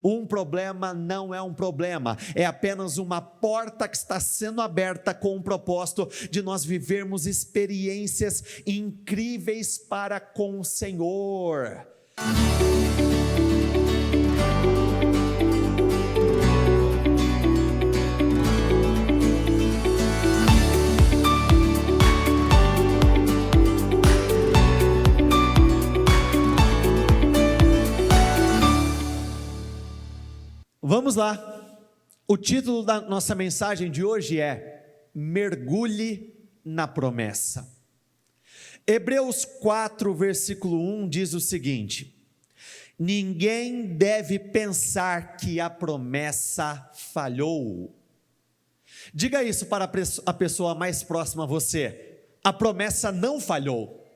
Um problema não é um problema, é apenas uma porta que está sendo aberta com o propósito de nós vivermos experiências incríveis para com o Senhor. Vamos lá, o título da nossa mensagem de hoje é Mergulhe na Promessa. Hebreus 4, versículo 1 diz o seguinte: ninguém deve pensar que a promessa falhou. Diga isso para a pessoa mais próxima a você: a promessa não falhou.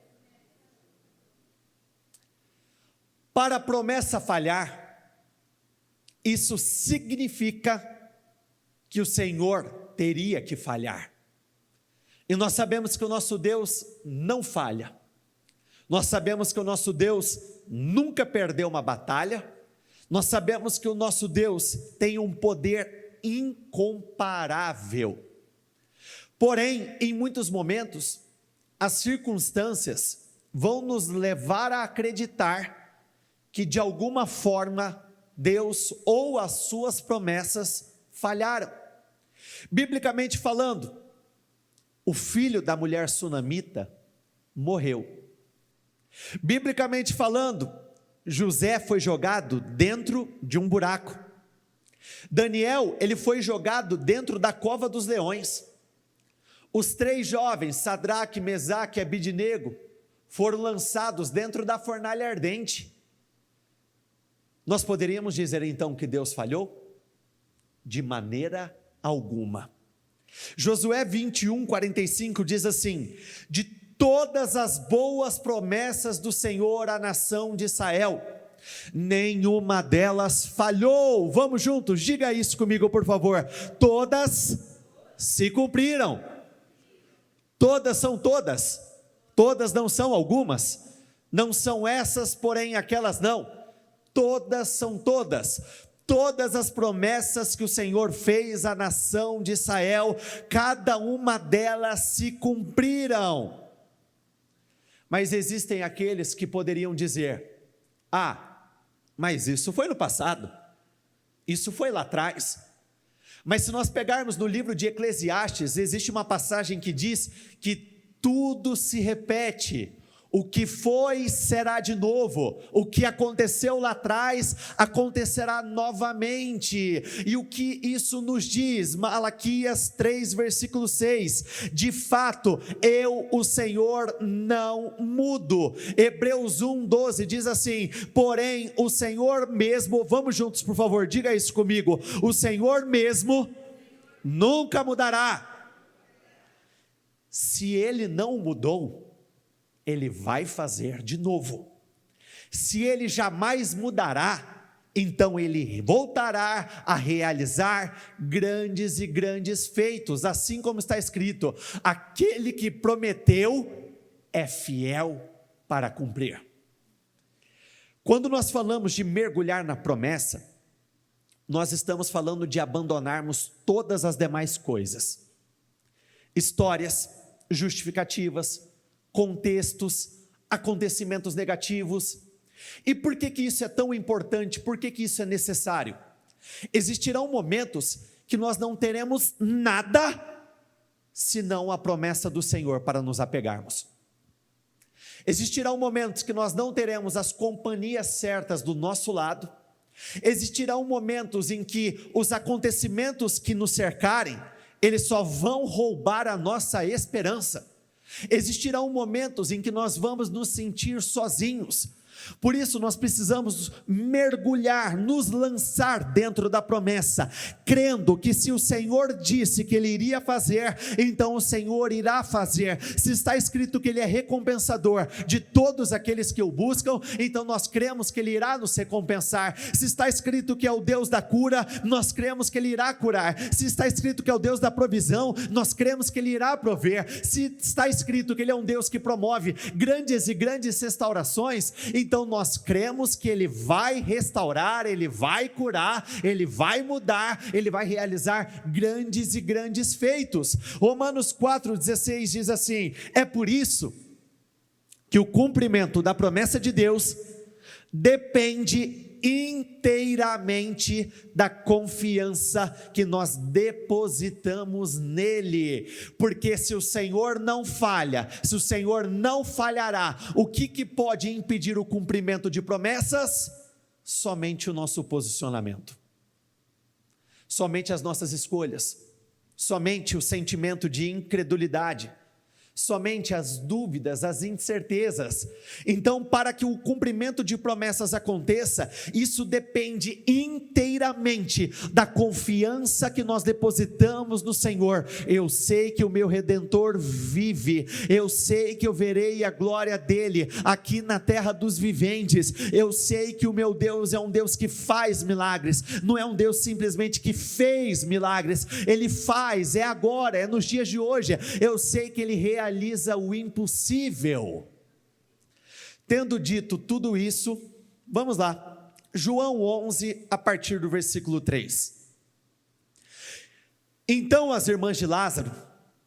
Para a promessa falhar, isso significa que o Senhor teria que falhar. E nós sabemos que o nosso Deus não falha. Nós sabemos que o nosso Deus nunca perdeu uma batalha. Nós sabemos que o nosso Deus tem um poder incomparável. Porém, em muitos momentos, as circunstâncias vão nos levar a acreditar que de alguma forma Deus ou as suas promessas falharam. Biblicamente falando, o filho da mulher sunamita morreu. Biblicamente falando, José foi jogado dentro de um buraco. Daniel, ele foi jogado dentro da cova dos leões. Os 3 jovens, Sadraque, Mesaque e Abidnego, foram lançados dentro da fornalha ardente. Nós poderíamos dizer então que Deus falhou? De maneira alguma. Josué 21, 45 diz assim: de todas as boas promessas do Senhor à nação de Israel, nenhuma delas falhou. Vamos juntos, diga isso comigo por favor. Todas se cumpriram. Todas são todas. Todas não são algumas. Não são essas, porém aquelas não. Todas são todas. Todas as promessas que o Senhor fez à nação de Israel, cada uma delas se cumpriram. Mas existem aqueles que poderiam dizer: mas isso foi no passado, isso foi lá atrás. Mas se nós pegarmos no livro de Eclesiastes, existe uma passagem que diz que tudo se repete. O que foi será de novo, o que aconteceu lá atrás acontecerá novamente. E o que isso nos diz? Malaquias 3, versículo 6: de fato, eu, o Senhor, não mudo. Hebreus 1, 12 diz assim: porém o Senhor mesmo, vamos juntos por favor, diga isso comigo: o Senhor mesmo nunca mudará. Se Ele não mudou, Ele vai fazer de novo. Se Ele jamais mudará, então Ele voltará a realizar grandes e grandes feitos, assim como está escrito: aquele que prometeu é fiel para cumprir. Quando nós falamos de mergulhar na promessa, nós estamos falando de abandonarmos todas as demais coisas, histórias, justificativas, contextos, acontecimentos negativos. E por que isso é tão importante? Por que isso é necessário? Existirão momentos que nós não teremos nada senão a promessa do Senhor para nos apegarmos. Existirão momentos que nós não teremos as companhias certas do nosso lado. Existirão momentos em que os acontecimentos que nos cercarem, eles só vão roubar a nossa esperança. Existirão momentos em que nós vamos nos sentir sozinhos. Por isso nós precisamos mergulhar, nos lançar dentro da promessa, crendo que se o Senhor disse que Ele iria fazer, então o Senhor irá fazer. Se está escrito que Ele é recompensador de todos aqueles que o buscam, então nós cremos que Ele irá nos recompensar. Se está escrito que é o Deus da cura, nós cremos que Ele irá curar. Se está escrito que é o Deus da provisão, nós cremos que Ele irá prover. Se está escrito que Ele é um Deus que promove grandes e grandes restaurações, Então nós cremos que Ele vai restaurar, Ele vai curar, Ele vai mudar, Ele vai realizar grandes e grandes feitos. Romanos 4,16 diz assim: é por isso que o cumprimento da promessa de Deus depende inteiramente da confiança que nós depositamos nele, porque se o Senhor não falha, se o Senhor não falhará, o que pode impedir o cumprimento de promessas? Somente o nosso posicionamento, somente as nossas escolhas, somente o sentimento de incredulidade, somente as dúvidas, as incertezas. Então, para que o cumprimento de promessas aconteça, isso depende inteiramente da confiança que nós depositamos no Senhor. Eu sei que o meu Redentor vive, eu sei que eu verei a glória dele aqui na terra dos viventes, eu sei que o meu Deus é um Deus que faz milagres, não é um Deus simplesmente que fez milagres, ele faz, é agora, é nos dias de hoje. Eu sei que ele realiza o impossível. Tendo dito tudo isso, vamos lá, João 11, a partir do versículo 3. Então as irmãs de Lázaro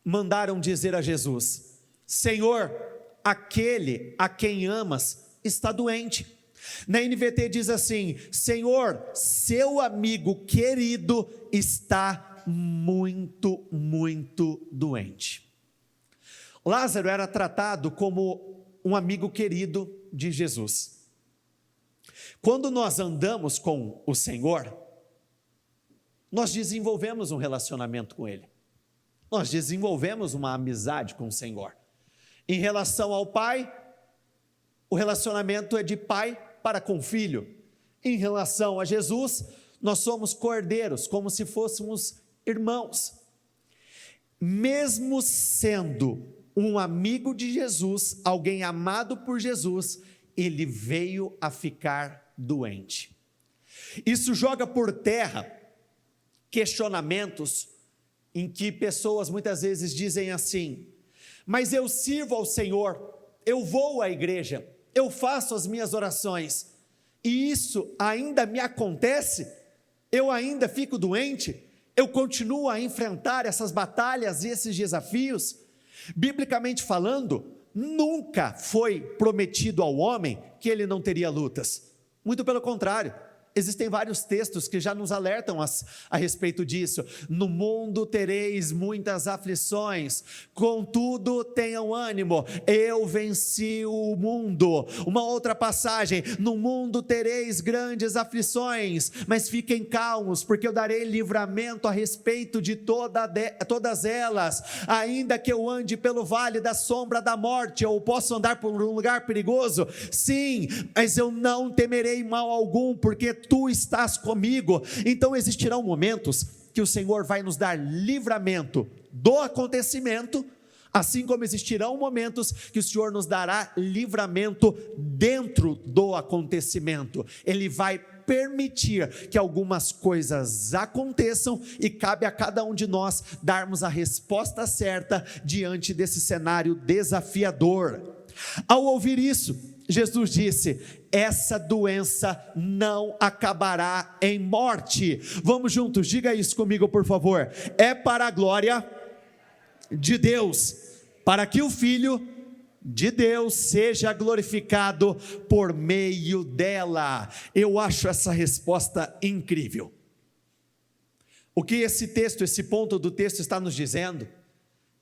mandaram dizer a Jesus: Senhor, aquele a quem amas está doente. Na NVT diz assim: Senhor, seu amigo querido está muito, muito doente. Lázaro era tratado como um amigo querido de Jesus. Quando nós andamos com o Senhor, nós desenvolvemos um relacionamento com Ele, nós desenvolvemos uma amizade com o Senhor. Em relação ao Pai, o relacionamento é de pai para com filho. Em relação a Jesus, nós somos cordeiros, como se fôssemos irmãos. Mesmo sendo um amigo de Jesus, alguém amado por Jesus, ele veio a ficar doente. Isso joga por terra questionamentos em que pessoas muitas vezes dizem assim: mas eu sirvo ao Senhor, eu vou à igreja, eu faço as minhas orações, e isso ainda me acontece? Eu ainda fico doente? Eu continuo a enfrentar essas batalhas e esses desafios? Biblicamente falando, nunca foi prometido ao homem que ele não teria lutas. Muito pelo contrário, existem vários textos que já nos alertam a respeito disso. No mundo tereis muitas aflições, contudo tenham ânimo, eu venci o mundo. Uma outra passagem: no mundo tereis grandes aflições, mas fiquem calmos, porque eu darei livramento a respeito de todas elas. Ainda que eu ande pelo vale da sombra da morte, ou posso andar por um lugar perigoso, sim, mas eu não temerei mal algum, porque tu estás comigo. Então existirão momentos que o Senhor vai nos dar livramento do acontecimento, assim como existirão momentos que o Senhor nos dará livramento dentro do acontecimento. Ele vai permitir que algumas coisas aconteçam e cabe a cada um de nós darmos a resposta certa diante desse cenário desafiador. Ao ouvir isso, Jesus disse: essa doença não acabará em morte. Vamos juntos, diga isso comigo por favor: é para a glória de Deus, para que o Filho de Deus seja glorificado por meio dela. Eu acho essa resposta incrível. O que esse texto, esse ponto do texto está nos dizendo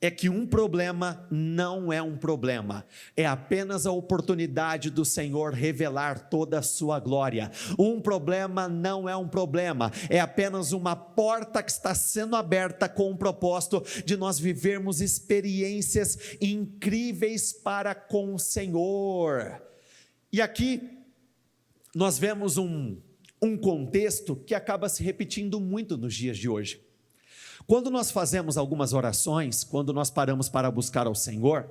é que um problema não é um problema, é apenas a oportunidade do Senhor revelar toda a sua glória. Um problema não é um problema, é apenas uma porta que está sendo aberta com o propósito de nós vivermos experiências incríveis para com o Senhor. E aqui nós vemos um contexto que acaba se repetindo muito nos dias de hoje. Quando nós fazemos algumas orações, quando nós paramos para buscar ao Senhor,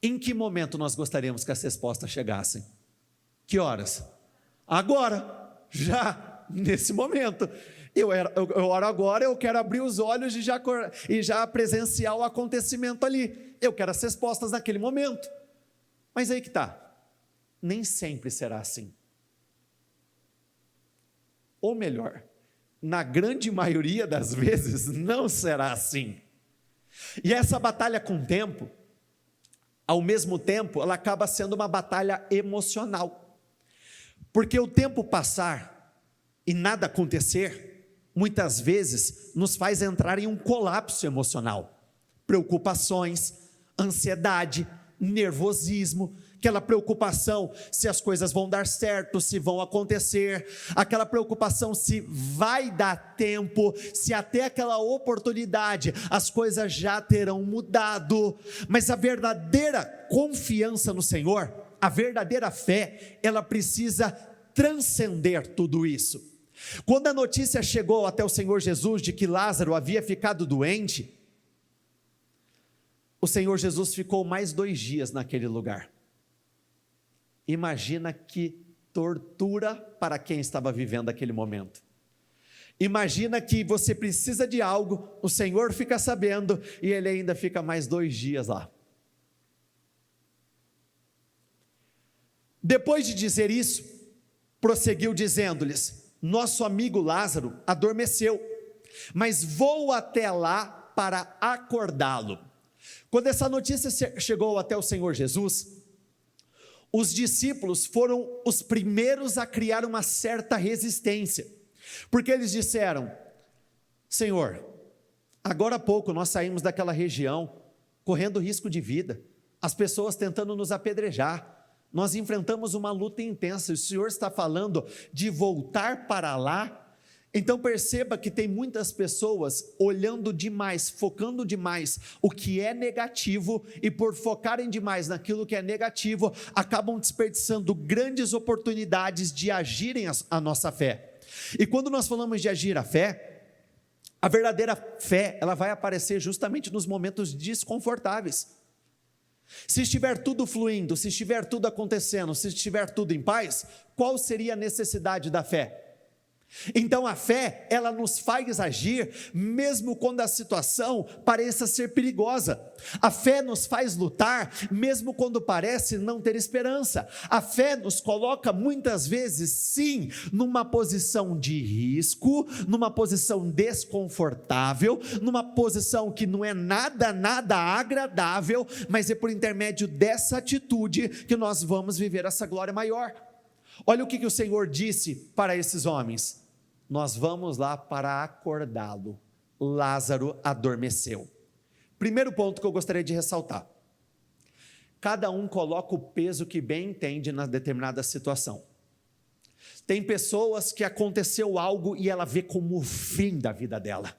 em que momento nós gostaríamos que as respostas chegassem? Que horas? Agora, já, nesse momento. Eu oro agora, eu quero abrir os olhos e já presenciar o acontecimento ali. Eu quero as respostas naquele momento. Mas aí que está. nem sempre será assim. Ou melhor, na grande maioria das vezes, não será assim. E essa batalha com o tempo, ao mesmo tempo, ela acaba sendo uma batalha emocional. Porque o tempo passar e nada acontecer, muitas vezes nos faz entrar em um colapso emocional. Preocupações, ansiedade, nervosismo, aquela preocupação se as coisas vão dar certo, se vão acontecer, aquela preocupação se vai dar tempo, se até aquela oportunidade as coisas já terão mudado. Mas a verdadeira confiança no Senhor, a verdadeira fé, ela precisa transcender tudo isso. Quando a notícia chegou até o Senhor Jesus de que Lázaro havia ficado doente, o Senhor Jesus ficou mais 2 dias naquele lugar. Imagina que tortura para quem estava vivendo aquele momento. Imagina que você precisa de algo, o Senhor fica sabendo e ele ainda fica mais 2 dias lá. Depois de dizer isso, prosseguiu dizendo-lhes: nosso amigo Lázaro adormeceu, mas vou até lá para acordá-lo. Quando essa notícia chegou até o Senhor Jesus, os discípulos foram os primeiros a criar uma certa resistência, porque eles disseram: Senhor, agora há pouco nós saímos daquela região, correndo risco de vida, as pessoas tentando nos apedrejar, nós enfrentamos uma luta intensa, e o Senhor está falando de voltar para lá? Então perceba que tem muitas pessoas olhando demais, focando demais o que é negativo, e por focarem demais naquilo que é negativo, acabam desperdiçando grandes oportunidades de agirem a nossa fé. E quando nós falamos de agir a fé, a verdadeira fé, ela vai aparecer justamente nos momentos desconfortáveis. Se estiver tudo fluindo, se estiver tudo acontecendo, se estiver tudo em paz, qual seria a necessidade da fé? Então a fé, ela nos faz agir mesmo quando a situação pareça ser perigosa. A fé nos faz lutar mesmo quando parece não ter esperança. A fé nos coloca muitas vezes, sim, numa posição de risco, numa posição desconfortável, numa posição que não é nada agradável, mas é por intermédio dessa atitude que nós vamos viver essa glória maior. Olha o que o Senhor disse para esses homens: nós vamos lá para acordá-lo. Lázaro adormeceu. Primeiro ponto que eu gostaria de ressaltar: cada um coloca o peso que bem entende na determinada situação. Tem pessoas que aconteceu algo e ela vê como o fim da vida dela.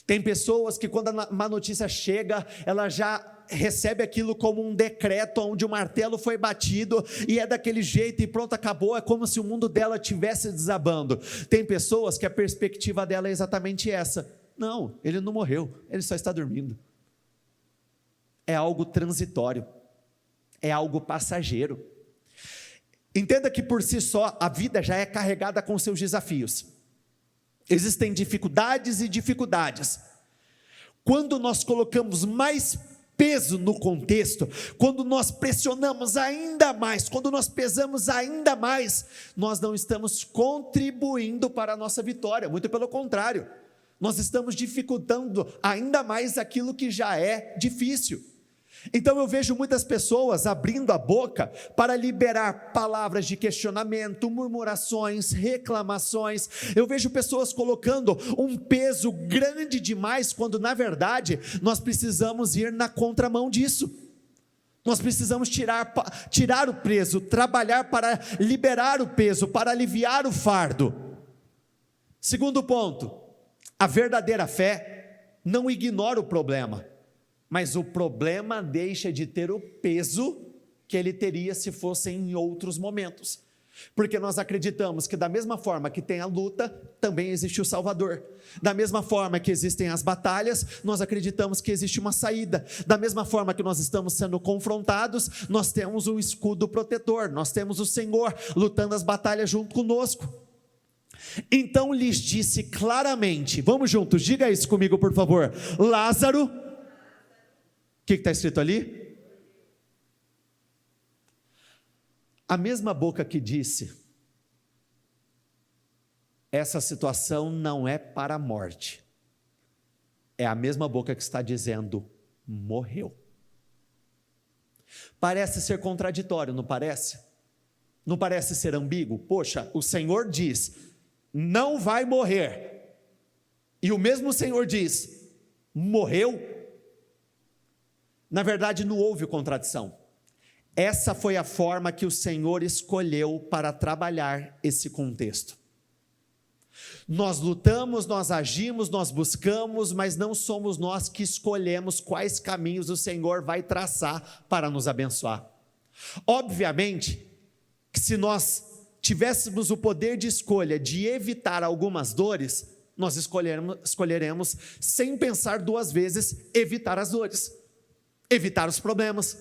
Tem pessoas que quando a má notícia chega, ela já recebe aquilo como um decreto, onde o martelo foi batido, e é daquele jeito e pronto, acabou, é como se o mundo dela estivesse desabando. Tem pessoas que a perspectiva dela é exatamente essa: não, ele não morreu, ele só está dormindo. É algo transitório, é algo passageiro. Entenda que por si só, a vida já é carregada com seus desafios. Existem dificuldades e dificuldades. Quando nós colocamos mais peso no contexto, quando nós pressionamos ainda mais, quando nós pesamos ainda mais, nós não estamos contribuindo para a nossa vitória, muito pelo contrário, nós estamos dificultando ainda mais aquilo que já é difícil. Então eu vejo muitas pessoas abrindo a boca para liberar palavras de questionamento, murmurações, reclamações. Eu vejo pessoas colocando um peso grande demais, quando na verdade nós precisamos ir na contramão disso. Nós precisamos tirar o peso, trabalhar para liberar o peso, para aliviar o fardo. Segundo ponto: a verdadeira fé não ignora o problema, mas o problema deixa de ter o peso que ele teria se fosse em outros momentos, porque nós acreditamos que da mesma forma que tem a luta, também existe o Salvador. Da mesma forma que existem as batalhas, nós acreditamos que existe uma saída. Da mesma forma que nós estamos sendo confrontados, nós temos um escudo protetor, nós temos o Senhor lutando as batalhas junto conosco. Então lhes disse claramente, vamos juntos, diga isso comigo por favor: Lázaro, o que está escrito ali? A mesma boca que disse: essa situação não é para a morte, é a mesma boca que está dizendo: morreu. Parece ser contraditório, não parece? Não parece ser ambíguo? Poxa, o Senhor diz: não vai morrer, e o mesmo Senhor diz: morreu. Na verdade, não houve contradição. Essa foi a forma que o Senhor escolheu para trabalhar esse contexto. Nós lutamos, nós agimos, nós buscamos, mas não somos nós que escolhemos quais caminhos o Senhor vai traçar para nos abençoar. Obviamente, que se nós tivéssemos o poder de escolha de evitar algumas dores, nós escolheremos sem pensar duas vezes, evitar as dores, evitar os problemas,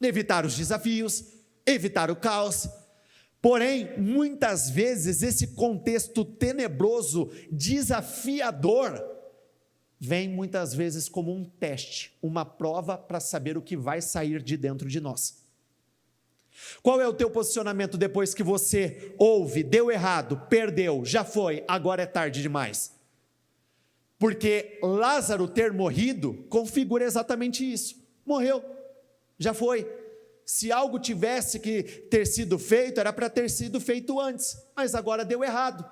evitar os desafios, evitar o caos. Porém, muitas vezes esse contexto tenebroso, desafiador, vem muitas vezes como um teste, uma prova para saber o que vai sair de dentro de nós. Qual é o teu posicionamento depois que você ouve, deu errado, perdeu, já foi, agora é tarde demais? Porque Lázaro ter morrido configura exatamente isso. Morreu, já foi. Se algo tivesse que ter sido feito, era para ter sido feito antes, mas agora deu errado.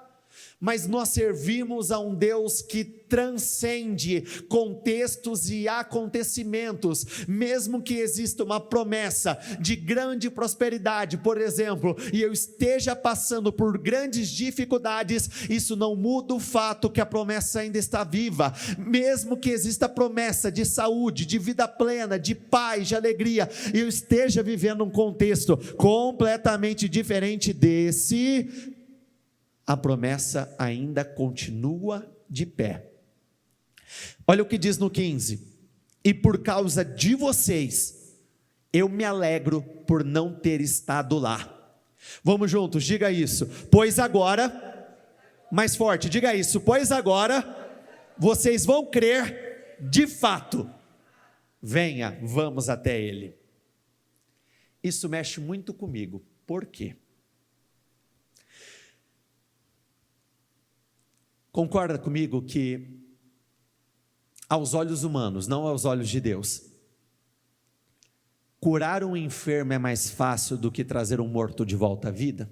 Mas nós servimos a um Deus que transcende contextos e acontecimentos, mesmo que exista uma promessa de grande prosperidade, por exemplo, e eu esteja passando por grandes dificuldades, isso não muda o fato que a promessa ainda está viva. Mesmo que exista promessa de saúde, de vida plena, de paz, de alegria, e eu esteja vivendo um contexto completamente diferente desse, a promessa ainda continua de pé. Olha o que diz no 15: e por causa de vocês, eu me alegro por não ter estado lá. Vamos juntos, diga isso. Pois agora, mais forte, diga isso. Pois agora, vocês vão crer de fato. Venha, vamos até Ele. Isso mexe muito comigo. Por quê? Concorda comigo que, aos olhos humanos, não aos olhos de Deus, curar um enfermo é mais fácil do que trazer um morto de volta à vida?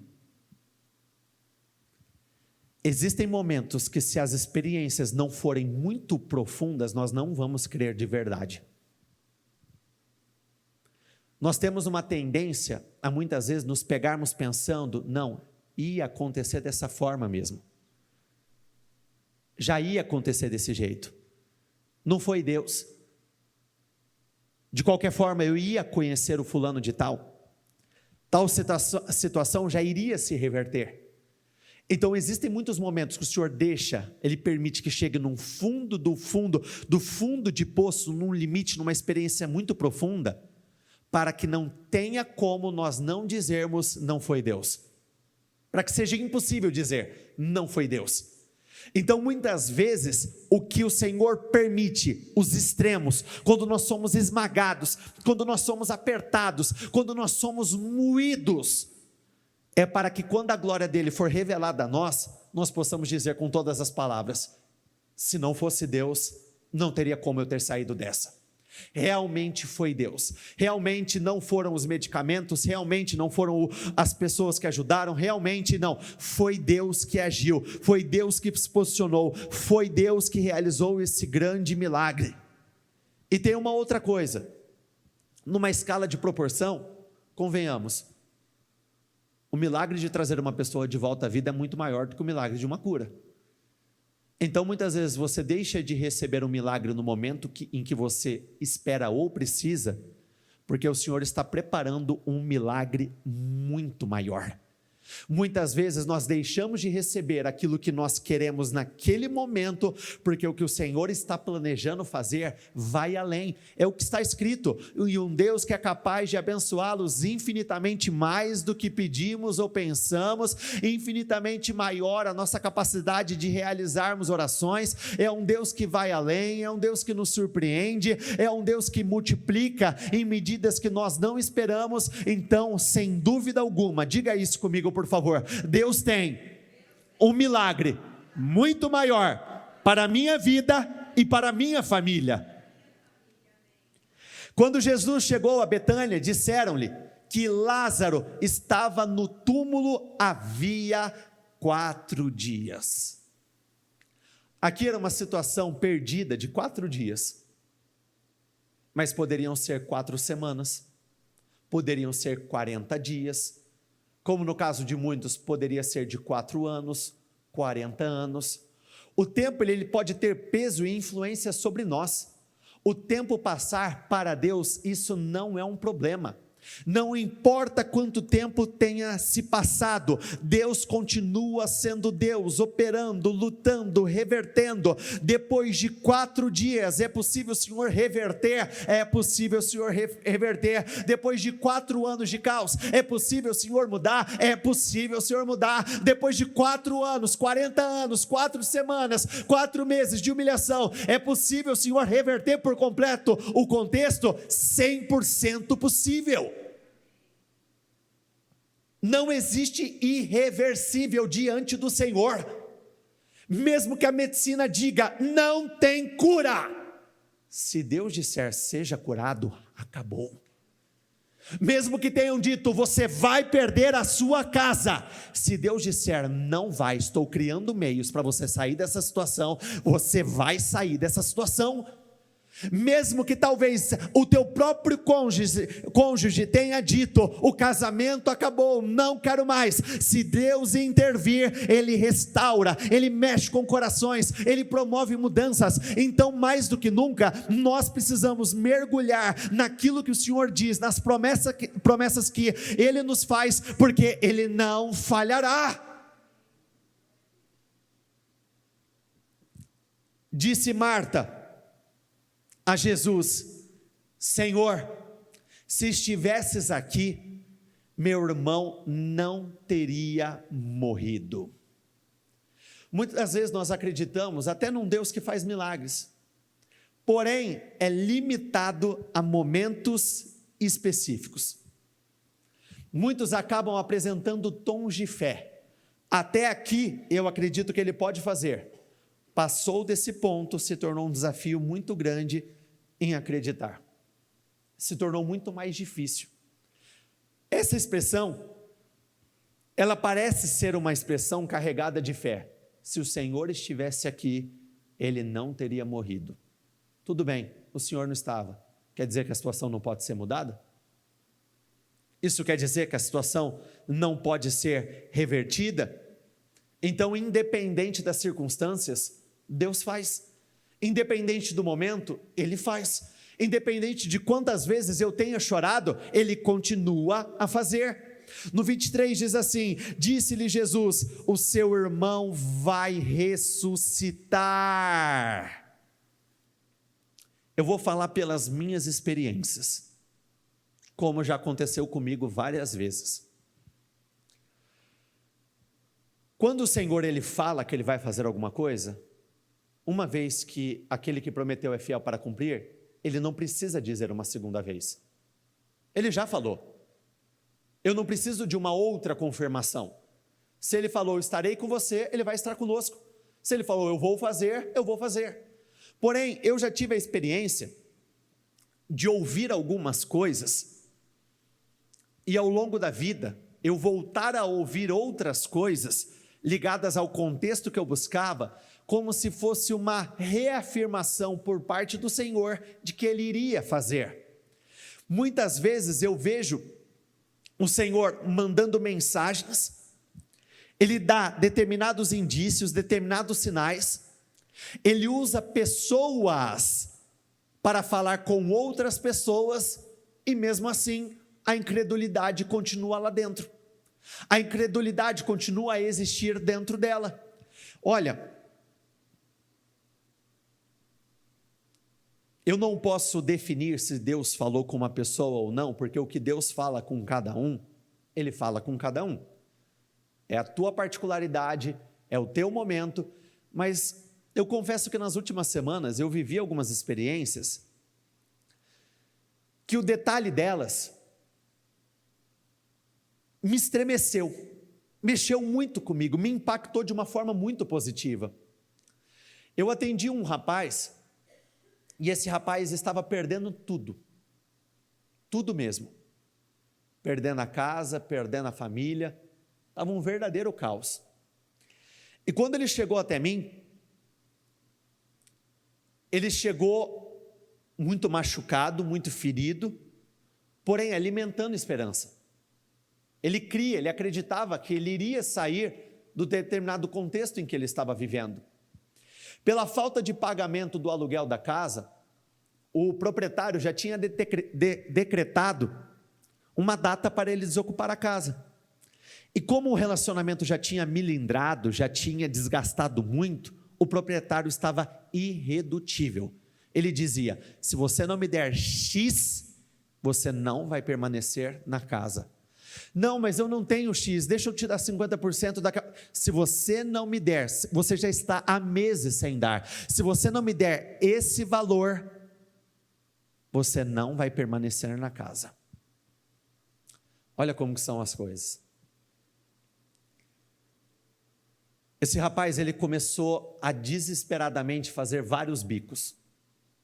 Existem momentos que, se as experiências não forem muito profundas, nós não vamos crer de verdade. Nós temos uma tendência a muitas vezes nos pegarmos pensando: não, ia acontecer dessa forma mesmo. Já ia acontecer desse jeito, não foi Deus. De qualquer forma, eu ia conhecer o fulano de tal situação já iria se reverter. Então existem muitos momentos que o Senhor deixa, Ele permite que chegue num fundo do fundo de poço, num limite, numa experiência muito profunda, para que não tenha como nós não dizermos: não foi Deus, para que seja impossível dizer: não foi Deus. Então, muitas vezes, o que o Senhor permite, os extremos, quando nós somos esmagados, quando nós somos apertados, quando nós somos moídos, é para que, quando a glória dele for revelada a nós, nós possamos dizer com todas as palavras: se não fosse Deus, não teria como eu ter saído dessa. Realmente foi Deus, realmente não foram os medicamentos, realmente não foram as pessoas que ajudaram, realmente não, foi Deus que agiu, foi Deus que se posicionou, foi Deus que realizou esse grande milagre. E tem uma outra coisa, numa escala de proporção, convenhamos, o milagre de trazer uma pessoa de volta à vida é muito maior do que o milagre de uma cura. Então, muitas vezes você deixa de receber um milagre no momento em que você espera ou precisa, porque o Senhor está preparando um milagre muito maior. Muitas vezes nós deixamos de receber aquilo que nós queremos naquele momento, porque o que o Senhor está planejando fazer vai além. É o que está escrito: e um Deus que é capaz de abençoá-los infinitamente mais do que pedimos ou pensamos, infinitamente maior a nossa capacidade de realizarmos orações. É um Deus que vai além, é um Deus que nos surpreende, é um Deus que multiplica em medidas que nós não esperamos. Então, sem dúvida alguma, diga isso comigo, por favor: Deus tem um milagre muito maior para a minha vida e para a minha família. Quando Jesus chegou a Betânia, disseram-lhe que Lázaro estava no túmulo havia 4 dias. Aqui era uma situação perdida de 4 dias, mas poderiam ser 4 semanas, poderiam ser 40 dias, como no caso de muitos, poderia ser de 4 anos, 40 anos. O tempo ele pode ter peso e influência sobre nós. O tempo passar para Deus, isso não é um problema. Não importa quanto tempo tenha se passado, Deus continua sendo Deus, operando, lutando, revertendo. Depois de 4 dias, é possível o Senhor reverter? É possível o Senhor reverter. Depois de 4 anos de caos, é possível o Senhor mudar? É possível o Senhor mudar. Depois de 4 anos, 40 anos, 4 semanas, 4 meses de humilhação, é possível o Senhor reverter por completo o contexto? 100% possível. Não existe irreversível diante do Senhor. Mesmo que a medicina diga não tem cura, se Deus disser seja curado, acabou. Mesmo que tenham dito você vai perder a sua casa, se Deus disser não vai, estou criando meios para você sair dessa situação, você vai sair dessa situação. Mesmo que talvez o teu próprio cônjuge tenha dito o casamento acabou, não quero mais, se Deus intervir, Ele restaura, Ele mexe com corações, Ele promove mudanças. Então mais do que nunca, nós precisamos mergulhar naquilo que o Senhor diz, nas promessas que Ele nos faz, porque Ele não falhará. Disse Marta a Jesus: Senhor, se estivesses aqui, meu irmão não teria morrido. Muitas vezes nós acreditamos até num Deus que faz milagres, porém é limitado a momentos específicos. Muitos acabam apresentando tons de fé. Até aqui eu acredito que Ele pode fazer. Passou desse ponto, se tornou um desafio muito grande em acreditar. Se tornou muito mais difícil. Essa expressão, ela parece ser uma expressão carregada de fé. Se o Senhor estivesse aqui, Ele não teria morrido. Tudo bem, o Senhor não estava. Quer dizer que a situação não pode ser mudada? Isso quer dizer que a situação não pode ser revertida? Então, independente das circunstâncias, Deus faz. Independente do momento, Ele faz. Independente de quantas vezes eu tenha chorado, Ele continua a fazer. No 23 diz assim: disse-lhe Jesus, o seu irmão vai ressuscitar. Eu vou falar pelas minhas experiências, como já aconteceu comigo várias vezes. Quando o Senhor Ele fala que Ele vai fazer alguma coisa, uma vez que aquele que prometeu é fiel para cumprir, Ele não precisa dizer uma segunda vez. Ele já falou. Eu não preciso de uma outra confirmação. Se Ele falou, estarei com você, Ele vai estar conosco. Se Ele falou, eu vou fazer, eu vou fazer. Porém, eu já tive a experiência de ouvir algumas coisas e ao longo da vida, eu voltar a ouvir outras coisas ligadas ao contexto que eu buscava, como se fosse uma reafirmação por parte do Senhor de que Ele iria fazer. Muitas vezes eu vejo o Senhor mandando mensagens, Ele dá determinados indícios, determinados sinais, Ele usa pessoas para falar com outras pessoas, e mesmo assim a incredulidade continua lá dentro. A incredulidade continua a existir dentro dela. Olha, eu não posso definir se Deus falou com uma pessoa ou não, porque o que Deus fala com cada um, Ele fala com cada um. É a tua particularidade, é o teu momento, mas eu confesso que nas últimas semanas eu vivi algumas experiências que o detalhe delas me estremeceu, mexeu muito comigo, me impactou de uma forma muito positiva. Eu atendi um rapaz, e esse rapaz estava perdendo tudo mesmo, perdendo a casa, perdendo a família, estava um verdadeiro caos. E quando ele chegou até mim, ele chegou muito machucado, muito ferido, porém alimentando esperança. Ele acreditava que ele iria sair do determinado contexto em que ele estava vivendo. Pela falta de pagamento do aluguel da casa, o proprietário já tinha decretado uma data para ele desocupar a casa. E como o relacionamento já tinha milindrado, já tinha desgastado muito, o proprietário estava irredutível. Ele dizia: se você não me der X, você não vai permanecer na casa. Não, mas eu não tenho X, deixa eu te dar 50% da casa. Se você não me der, você já está há meses sem dar. Se você não me der esse valor, você não vai permanecer na casa. Olha como que são as coisas. Esse rapaz, ele começou a desesperadamente fazer vários bicos,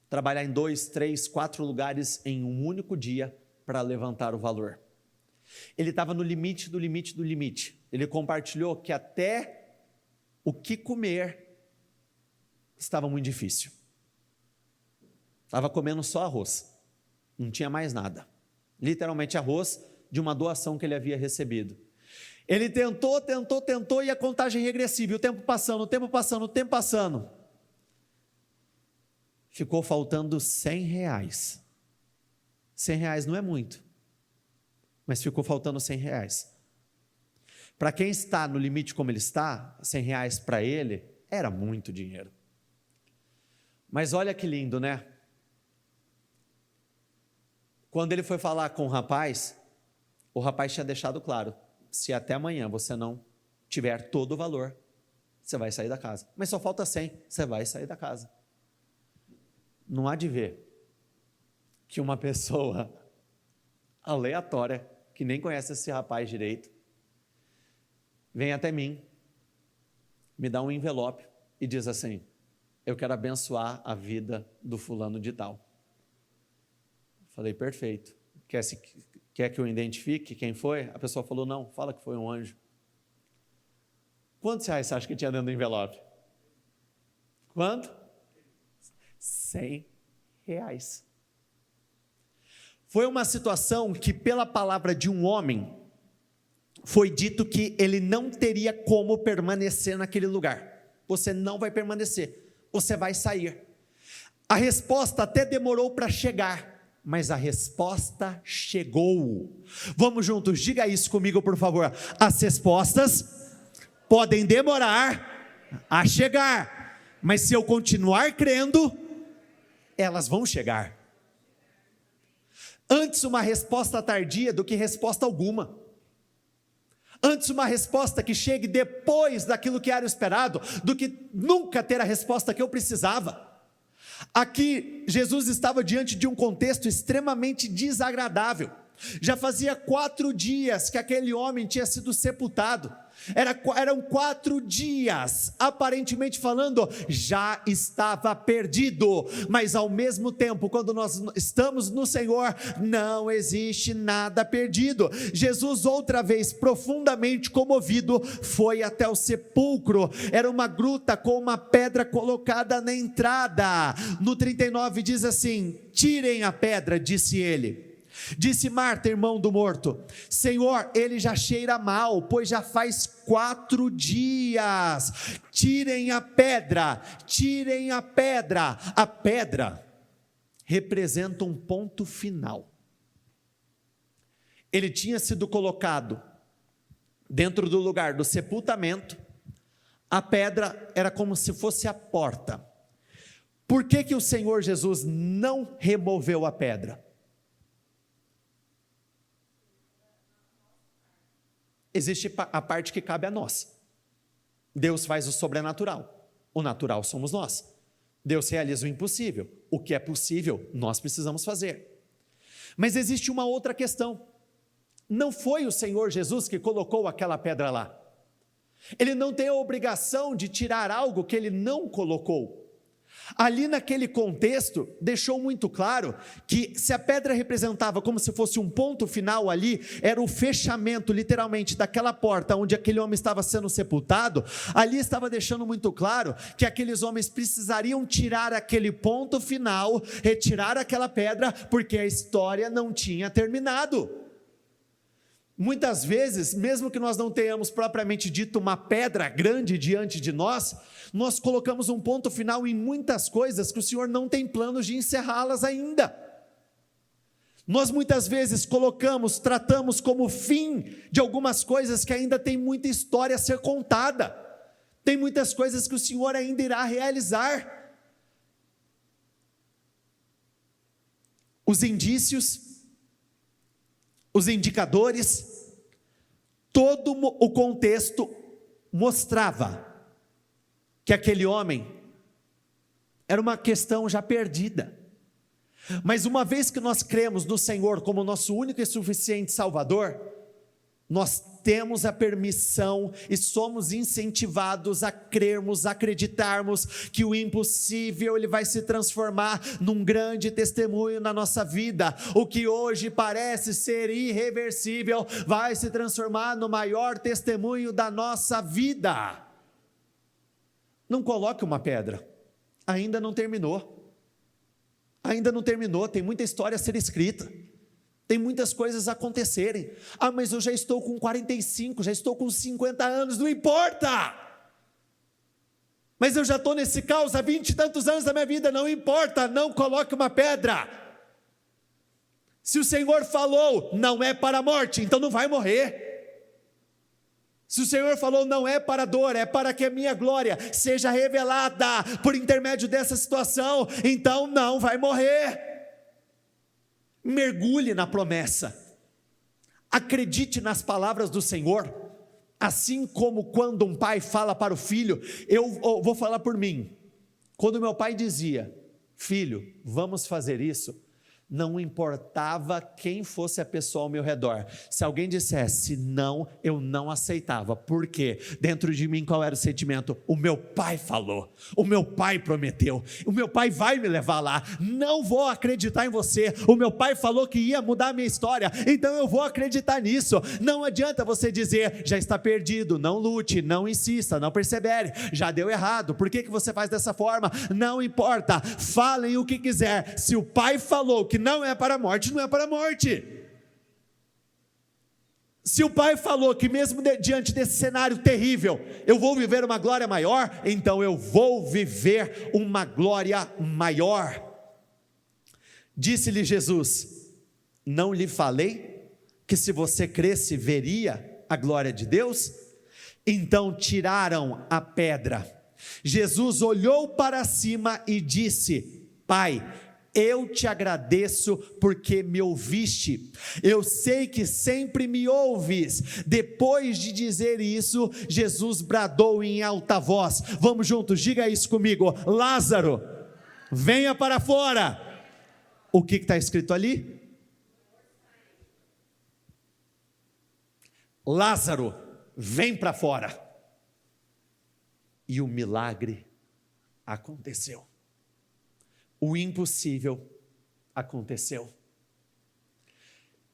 trabalhar em 2, 3, 4 lugares em um único dia para levantar o valor. Ele estava no limite do limite do limite. Ele compartilhou que até o que comer estava muito difícil. Estava comendo só arroz, não tinha mais nada. Literalmente arroz de uma doação que ele havia recebido. Ele tentou e a contagem regressiva, e o tempo passando. Ficou faltando R$100. R$100 não é muito, mas ficou faltando R$100. Para quem está no limite como ele está, R$100 para ele era muito dinheiro. Mas olha que lindo, né? Quando ele foi falar com o rapaz tinha deixado claro: se até amanhã você não tiver todo o valor, você vai sair da casa. Mas só falta 100, você vai sair da casa. Não há de ver que uma pessoa aleatória, que nem conhece esse rapaz direito, vem até mim, me dá um envelope e diz assim: eu quero abençoar a vida do fulano de tal. Falei: perfeito. Quer que eu identifique quem foi? A pessoa falou: não, fala que foi um anjo. Quantos reais você acha que tinha dentro do envelope? Quanto? R$100. Foi uma situação que, pela palavra de um homem, foi dito que ele não teria como permanecer naquele lugar. Você não vai permanecer, você vai sair. A resposta até demorou para chegar, mas a resposta chegou. Vamos juntos, diga isso comigo, por favor. As respostas podem demorar a chegar, mas se eu continuar crendo, elas vão chegar. Antes uma resposta tardia do que resposta alguma. Antes uma resposta que chegue depois daquilo que era esperado, do que nunca ter a resposta que eu precisava. Aqui, Jesus estava diante de um contexto extremamente desagradável. Já fazia 4 dias que aquele homem tinha sido sepultado. Eram 4 dias, aparentemente falando, já estava perdido. Mas ao mesmo tempo, quando nós estamos no Senhor, não existe nada perdido. Jesus, outra vez, profundamente comovido, foi até o sepulcro. Era uma gruta com uma pedra colocada na entrada. No 39 diz assim: tirem a pedra, disse ele. Disse Marta, irmão do morto: Senhor, ele já cheira mal, pois já faz 4 dias. Tirem a pedra, tirem a pedra. A pedra representa um ponto final. Ele tinha sido colocado dentro do lugar do sepultamento, a pedra era como se fosse a porta. Por que que o Senhor Jesus não removeu a pedra? Existe a parte que cabe a nós. Deus faz o sobrenatural, o natural somos nós. Deus realiza o impossível, o que é possível nós precisamos fazer. Mas existe uma outra questão. Não foi o Senhor Jesus que colocou aquela pedra lá. Ele não tem a obrigação de tirar algo que ele não colocou. Ali naquele contexto, deixou muito claro que se a pedra representava como se fosse um ponto final ali, era o fechamento literalmente daquela porta onde aquele homem estava sendo sepultado, ali estava deixando muito claro que aqueles homens precisariam tirar aquele ponto final, retirar aquela pedra, porque a história não tinha terminado. Muitas vezes, mesmo que nós não tenhamos propriamente dito uma pedra grande diante de nós, nós colocamos um ponto final em muitas coisas que o Senhor não tem planos de encerrá-las ainda. Nós muitas vezes tratamos como fim de algumas coisas que ainda tem muita história a ser contada, tem muitas coisas que o Senhor ainda irá realizar. Os indícios, os indicadores, todo o contexto mostrava que aquele homem era uma questão já perdida. Mas uma vez que nós cremos no Senhor como nosso único e suficiente Salvador, nós temos a permissão e somos incentivados a crermos, a acreditarmos que o impossível ele vai se transformar num grande testemunho na nossa vida. O que hoje parece ser irreversível vai se transformar no maior testemunho da nossa vida. Não coloque uma pedra, ainda não terminou, tem muita história a ser escrita. Tem muitas coisas a acontecerem. Mas eu já estou com 45, já estou com 50 anos, não importa. Mas eu já estou nesse caos há 20 e tantos anos da minha vida, não importa, não coloque uma pedra. Se o Senhor falou, não é para a morte, então não vai morrer. Se o Senhor falou, não é para a dor, é para que a minha glória seja revelada por intermédio dessa situação, então não vai morrer. Mergulhe na promessa, acredite nas palavras do Senhor, assim como quando um pai fala para o filho, eu vou falar por mim, quando meu pai dizia, filho, vamos fazer isso, não importava quem fosse a pessoa ao meu redor, se alguém dissesse não, eu não aceitava, porque dentro de mim qual era o sentimento? O meu pai falou, o meu pai prometeu, o meu pai vai me levar lá, não vou acreditar em você, o meu pai falou que ia mudar a minha história, então eu vou acreditar nisso. Não adianta você dizer, já está perdido, não lute, não insista, não persevere, já deu errado, por que você faz dessa forma? Não importa, falem o que quiser, se o pai falou que não é para a morte, não é para a morte. Se o pai falou que mesmo diante desse cenário terrível, eu vou viver uma glória maior, então eu vou viver uma glória maior. Disse-lhe Jesus, não lhe falei que se você cresce veria a glória de Deus? Então tiraram a pedra. Jesus olhou para cima e disse, Pai, eu te agradeço porque me ouviste, eu sei que sempre me ouves. Depois de dizer isso, Jesus bradou em alta voz, vamos juntos, diga isso comigo, Lázaro, venha para fora. O que está escrito ali? Lázaro, vem para fora. E o milagre aconteceu. O impossível aconteceu.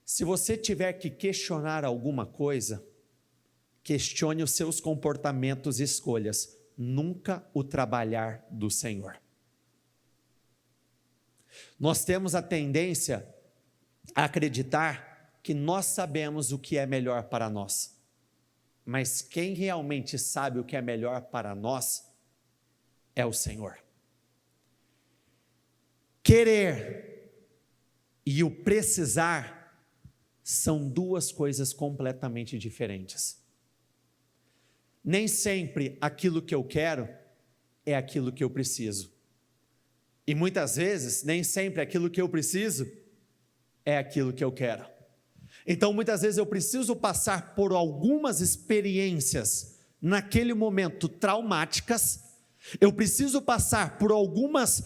Se você tiver que questionar alguma coisa, questione os seus comportamentos e escolhas, nunca o trabalhar do Senhor. Nós temos a tendência a acreditar que nós sabemos o que é melhor para nós, mas quem realmente sabe o que é melhor para nós é o Senhor. Querer e o precisar são duas coisas completamente diferentes. nem sempre aquilo que eu quero é aquilo que eu preciso. E muitas vezes, nem sempre aquilo que eu preciso é aquilo que eu quero. Então, muitas vezes eu preciso passar por algumas experiências naquele momento traumáticas. Eu preciso passar por algumas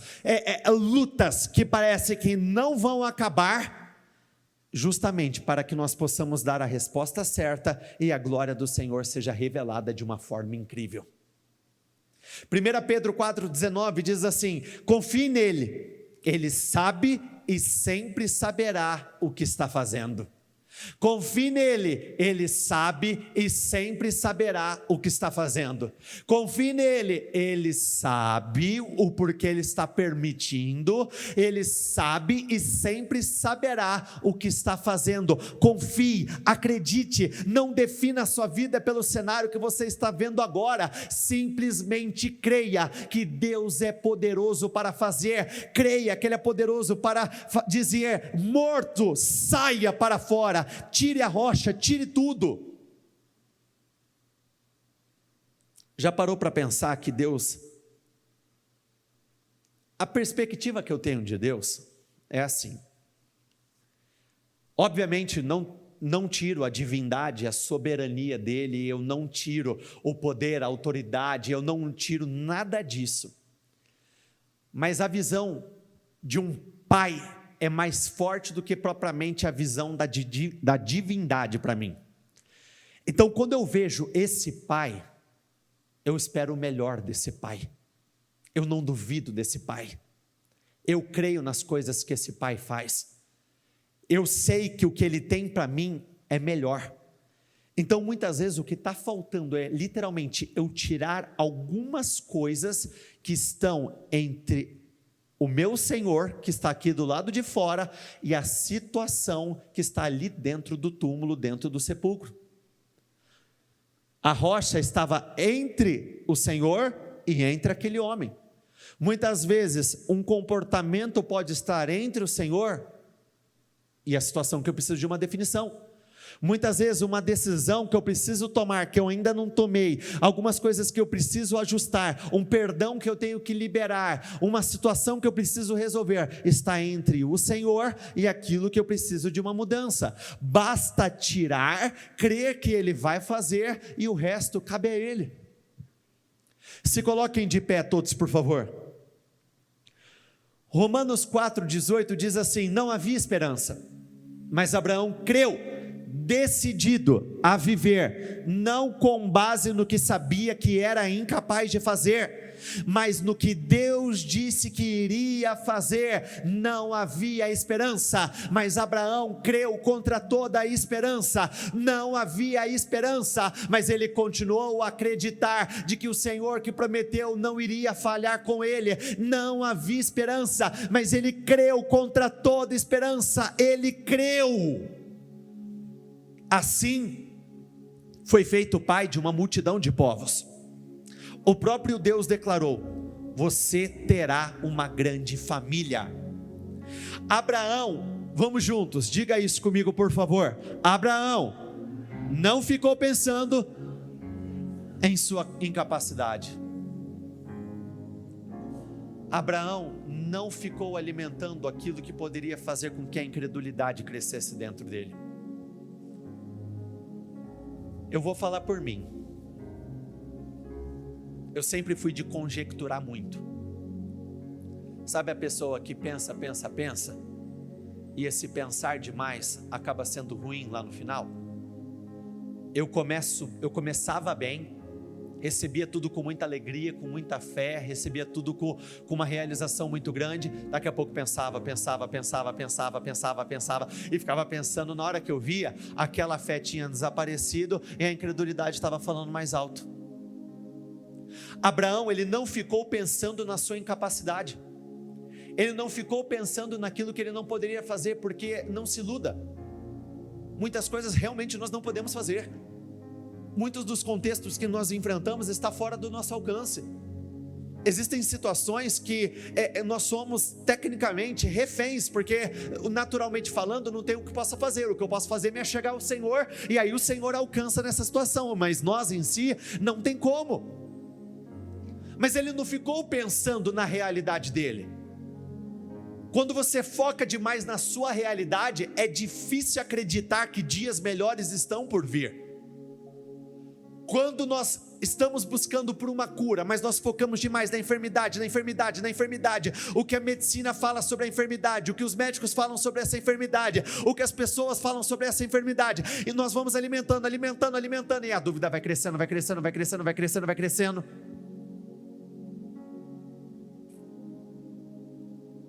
lutas que parece que não vão acabar, justamente para que nós possamos dar a resposta certa e a glória do Senhor seja revelada de uma forma incrível. 1 Pedro 4,19 diz assim: confie nele, ele sabe e sempre saberá o que está fazendo. Confie nele, ele sabe e sempre saberá o que está fazendo. Confie nele, ele sabe o porquê ele está permitindo, ele sabe e sempre saberá o que está fazendo. Confie, acredite, não defina a sua vida pelo cenário que você está vendo agora, simplesmente creia que Deus é poderoso para fazer, creia que Ele é poderoso para dizer: morto, saia para fora, tire a rocha, tire tudo. Já parou para pensar que Deus, a perspectiva que eu tenho de Deus é assim, obviamente não tiro a divindade, a soberania dele, eu não tiro o poder, a autoridade, eu não tiro nada disso, mas a visão de um pai é mais forte do que propriamente a visão da divindade para mim. Então, quando eu vejo esse pai, eu espero o melhor desse pai, eu não duvido desse pai, eu creio nas coisas que esse pai faz, eu sei que o que ele tem para mim é melhor. Então, muitas vezes o que está faltando é literalmente eu tirar algumas coisas que estão entre o meu Senhor, que está aqui do lado de fora, e a situação que está ali dentro do túmulo, dentro do sepulcro. A rocha estava entre o Senhor e entre aquele homem. Muitas vezes um comportamento pode estar entre o Senhor e a situação que eu preciso de uma definição. Muitas vezes uma decisão que eu preciso tomar, que eu ainda não tomei, algumas coisas que eu preciso ajustar, um perdão que eu tenho que liberar, uma situação que eu preciso resolver, está entre o Senhor e aquilo que eu preciso de uma mudança. Basta tirar, crer que Ele vai fazer e o resto cabe a Ele. Se coloquem de pé todos, por favor. Romanos 4,18 diz assim: não havia esperança, mas Abraão creu, decidido a viver, não com base no que sabia que era incapaz de fazer, mas no que Deus disse que iria fazer. Não havia esperança, mas Abraão creu contra toda a esperança. Não havia esperança, mas ele continuou a acreditar de que o Senhor que prometeu não iria falhar com ele. Não havia esperança, mas ele creu contra toda esperança. Ele creu. Assim, foi feito pai de uma multidão de povos. O próprio Deus declarou: você terá uma grande família. Abraão, vamos juntos, diga isso comigo por favor. Abraão não ficou pensando em sua incapacidade. Abraão não ficou alimentando aquilo que poderia fazer com que a incredulidade crescesse dentro dele. Eu vou falar por mim. Eu sempre fui de conjecturar muito. Sabe a pessoa que pensa, e esse pensar demais acaba sendo ruim lá no final? Eu começava bem, recebia tudo com muita alegria, com muita fé, recebia tudo com uma realização muito grande. Daqui a pouco pensava, e ficava pensando. Na hora que eu via, aquela fé tinha desaparecido e a incredulidade estava falando mais alto. Abraão, ele não ficou pensando na sua incapacidade, ele não ficou pensando naquilo que ele não poderia fazer, porque não se iluda, muitas coisas realmente nós não podemos fazer. Muitos dos contextos que nós enfrentamos está fora do nosso alcance. Existem situações que nós somos tecnicamente reféns, porque naturalmente falando não tem o que eu possa fazer, o que eu posso fazer é me achegar ao Senhor, e aí o Senhor alcança nessa situação, mas nós em si não tem como. Mas ele não ficou pensando na realidade dele. Quando você foca demais na sua realidade, é difícil acreditar que dias melhores estão por vir. Quando nós estamos buscando por uma cura, mas nós focamos demais na enfermidade, o que a medicina fala sobre a enfermidade, o que os médicos falam sobre essa enfermidade, o que as pessoas falam sobre essa enfermidade, e nós vamos alimentando, e a dúvida vai crescendo.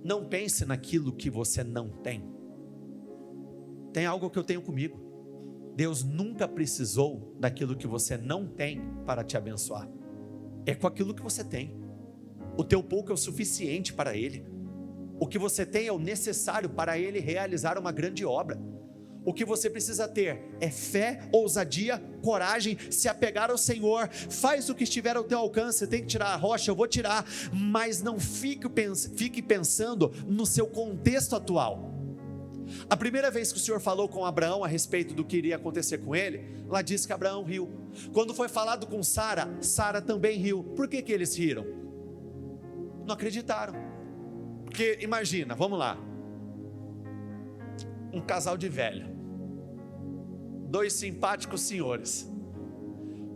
Não pense naquilo que você não tem. Tem algo que eu tenho comigo. Deus nunca precisou daquilo que você não tem para te abençoar. É com aquilo que você tem. O teu pouco é o suficiente para Ele. O que você tem é o necessário para Ele realizar uma grande obra. O que você precisa ter é fé, ousadia, coragem, se apegar ao Senhor. Faz o que estiver ao teu alcance. Você tem que tirar a rocha, eu vou tirar, mas não fique pensando no seu contexto atual. A primeira vez que o Senhor falou com Abraão a respeito do que iria acontecer com ele, lá diz que Abraão riu. Quando foi falado com Sara, Sara também riu. Por que eles riram? Não acreditaram. Porque imagina, vamos lá, um casal de velho, 2 simpáticos senhores,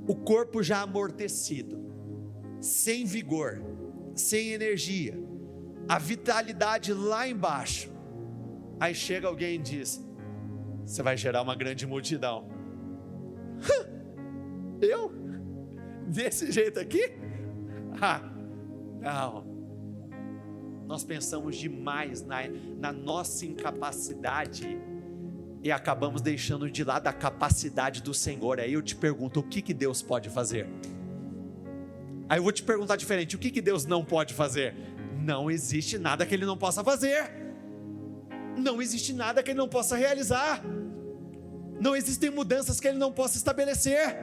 o corpo já amortecido, sem vigor, sem energia, a vitalidade lá embaixo. Aí chega alguém e diz: você vai gerar uma grande multidão. Eu? Desse jeito aqui? Não. Nós pensamos demais na nossa incapacidade e acabamos deixando de lado a capacidade do Senhor. Aí eu te pergunto, o que Deus pode fazer? Aí eu vou te perguntar diferente, o que Deus não pode fazer? Não existe nada que Ele não possa fazer. Não existe nada que Ele não possa realizar. Não existem mudanças que Ele não possa estabelecer.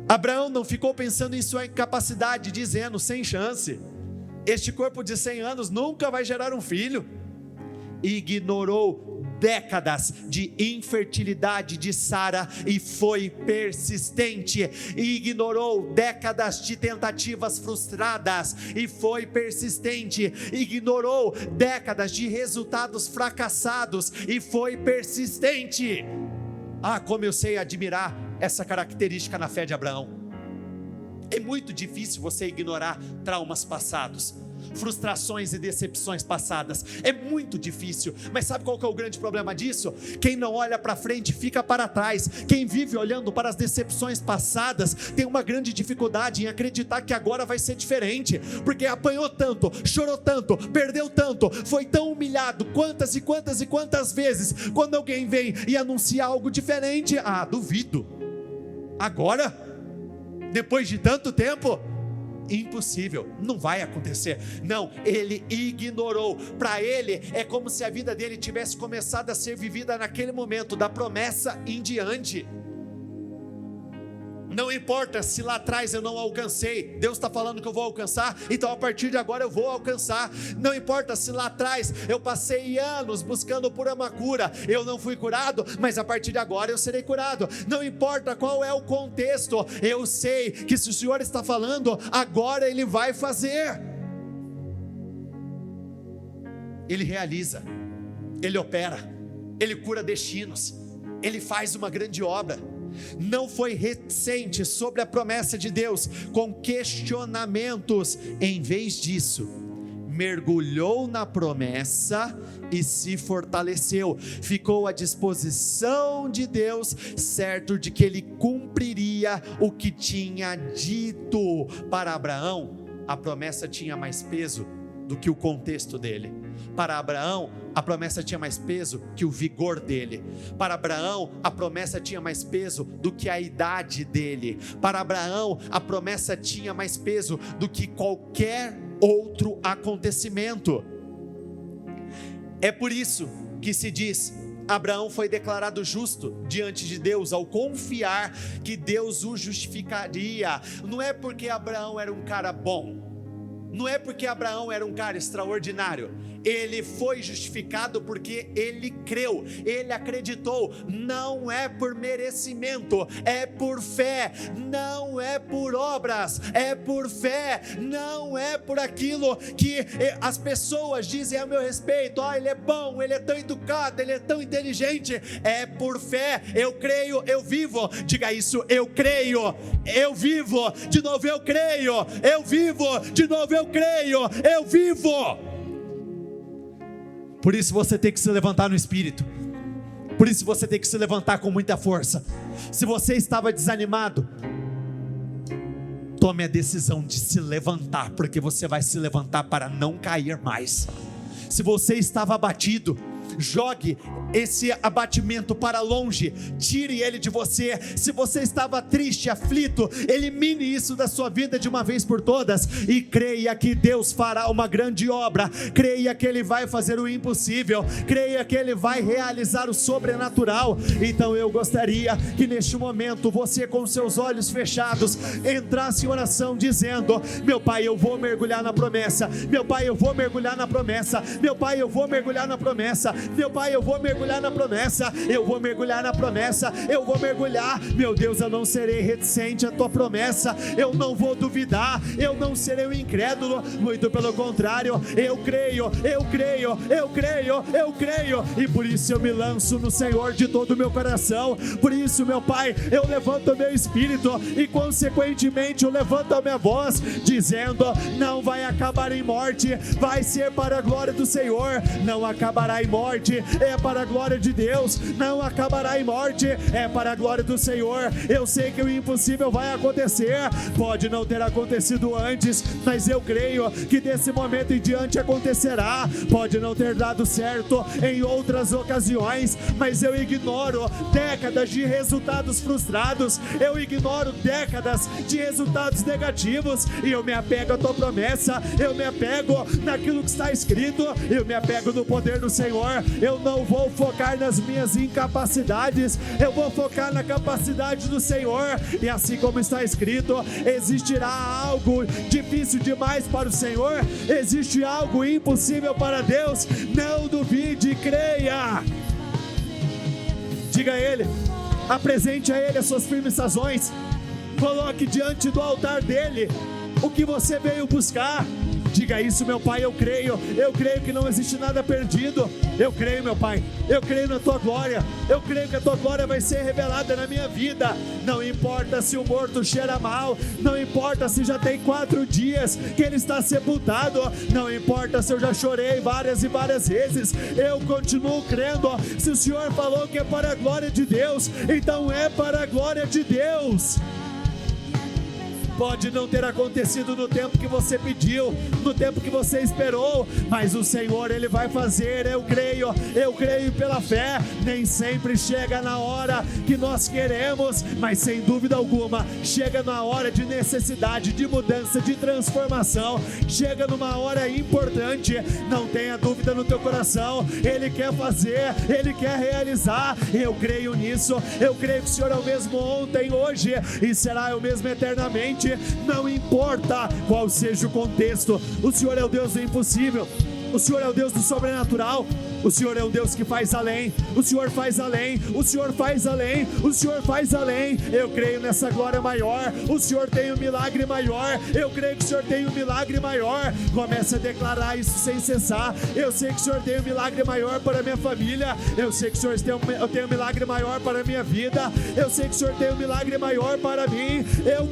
Abraão não ficou pensando em sua incapacidade, dizendo, sem chance, este corpo de 100 anos nunca vai gerar um filho. Ignorou décadas de infertilidade de Sara e foi persistente. Ignorou décadas de tentativas frustradas e foi persistente. Ignorou décadas de resultados fracassados e foi persistente. Como eu sei admirar essa característica na fé de Abraão. É muito difícil você ignorar traumas passados, frustrações e decepções passadas. É muito difícil, mas sabe qual que é o grande problema disso? Quem não olha para frente fica para trás. Quem vive olhando para as decepções passadas tem uma grande dificuldade em acreditar que agora vai ser diferente, porque apanhou tanto, chorou tanto, perdeu tanto, foi tão humilhado quantas e quantas vezes. Quando alguém vem e anuncia algo diferente, duvido. Agora, depois de tanto tempo, impossível, não vai acontecer. Não, ele ignorou. Para ele é como se a vida dele tivesse começado a ser vivida naquele momento, da promessa em diante. Não importa se lá atrás eu não alcancei, Deus está falando que eu vou alcançar, então a partir de agora eu vou alcançar. Não importa se lá atrás eu passei anos buscando por uma cura, eu não fui curado, mas a partir de agora eu serei curado. Não importa qual é o contexto, eu sei que se o Senhor está falando, agora Ele vai fazer. Ele realiza, Ele opera, Ele cura destinos, Ele faz uma grande obra. Não foi reticente sobre a promessa de Deus com questionamentos. Em vez disso, mergulhou na promessa e se fortaleceu. Ficou à disposição de Deus, certo de que Ele cumpriria o que tinha dito. Para Abraão, a promessa tinha mais peso do que o contexto dele. Para Abraão, a promessa tinha mais peso que o vigor dele. Para Abraão, a promessa tinha mais peso do que a idade dele. Para Abraão, a promessa tinha mais peso do que qualquer outro acontecimento. É por isso que se diz: Abraão foi declarado justo diante de Deus ao confiar que Deus o justificaria. Não é porque Abraão era um cara bom, não é porque Abraão era um cara extraordinário, ele foi justificado porque ele creu, ele acreditou. Não é por merecimento, é por fé, não é por obras, é por fé, não é por aquilo que as pessoas dizem a meu respeito. Ele é bom, ele é tão educado, ele é tão inteligente. É por fé, eu creio, eu vivo. Diga isso: eu creio, eu vivo. De novo, eu creio, eu vivo. De novo, eu creio, eu vivo. Por isso você tem que se levantar no espírito. Por isso você tem que se levantar com muita força. Se você estava desanimado, tome a decisão de se levantar, porque você vai se levantar para não cair mais. Se você estava abatido, jogue esse abatimento para longe, tire ele de você. Se você estava triste, aflito, elimine isso da sua vida de uma vez por todas, e creia que Deus fará uma grande obra, creia que Ele vai fazer o impossível, creia que Ele vai realizar o sobrenatural. Então eu gostaria que neste momento você, com seus olhos fechados, entrasse em oração dizendo: meu Pai, eu vou mergulhar na promessa. Meu Pai, eu vou mergulhar na promessa. Meu Pai, eu vou mergulhar na promessa. Meu Pai, eu vou mergulhar na promessa. Eu vou mergulhar na promessa. Eu vou mergulhar. Meu Deus, eu não serei reticente à tua promessa. Eu não vou duvidar. Eu não serei um incrédulo. Muito pelo contrário, eu creio, eu creio, eu creio, eu creio. E por isso eu me lanço no Senhor de todo o meu coração. Por isso, meu Pai, eu levanto o meu espírito e consequentemente eu levanto a minha voz, dizendo: não vai acabar em morte, vai ser para a glória do Senhor. Não acabará em morte, é para a glória de Deus. Não acabará em morte, é para a glória do Senhor. Eu sei que o impossível vai acontecer. Pode não ter acontecido antes, mas eu creio que desse momento em diante acontecerá. Pode não ter dado certo em outras ocasiões, mas eu ignoro décadas de resultados frustrados, eu ignoro décadas de resultados negativos, e eu me apego à tua promessa, eu me apego naquilo que está escrito, eu me apego no poder do Senhor. Eu não vou focar nas minhas incapacidades, eu vou focar na capacidade do Senhor. E assim como está escrito, existirá algo difícil demais para o Senhor, existe algo impossível para Deus. Não duvide, creia. Diga a Ele, apresente a Ele as suas firmes razões, coloque diante do altar dEle o que você veio buscar. Diga isso: meu Pai, eu creio que não existe nada perdido. Eu creio, meu Pai, eu creio na tua glória, eu creio que a tua glória vai ser revelada na minha vida. Não importa se o morto cheira mal, não importa se já tem 4 dias que ele está sepultado, não importa se eu já chorei várias e várias vezes, eu continuo crendo. Se o Senhor falou que é para a glória de Deus, então é para a glória de Deus. Pode não ter acontecido no tempo que você pediu, no tempo que você esperou, mas o Senhor, Ele vai fazer. Eu creio pela fé. Nem sempre chega na hora que nós queremos, mas sem dúvida alguma, chega na hora de necessidade, de mudança, de transformação, chega numa hora importante. Não tenha dúvida no teu coração, Ele quer fazer, Ele quer realizar. Eu creio nisso, eu creio que o Senhor é o mesmo ontem, hoje e será o mesmo eternamente. Não importa qual seja o contexto, o Senhor é o Deus do impossível, o Senhor é o Deus do sobrenatural, o Senhor é o Deus que faz além, o Senhor faz além, o Senhor faz além, o Senhor faz além. Eu creio nessa glória maior, o Senhor tem um milagre maior, eu creio que o Senhor tem um milagre maior. Comece a declarar isso sem cessar. Eu sei que o Senhor tem um milagre maior para a minha família, eu sei que o Senhor tem um milagre maior para a minha vida, eu sei que o Senhor tem um milagre maior para mim. Eu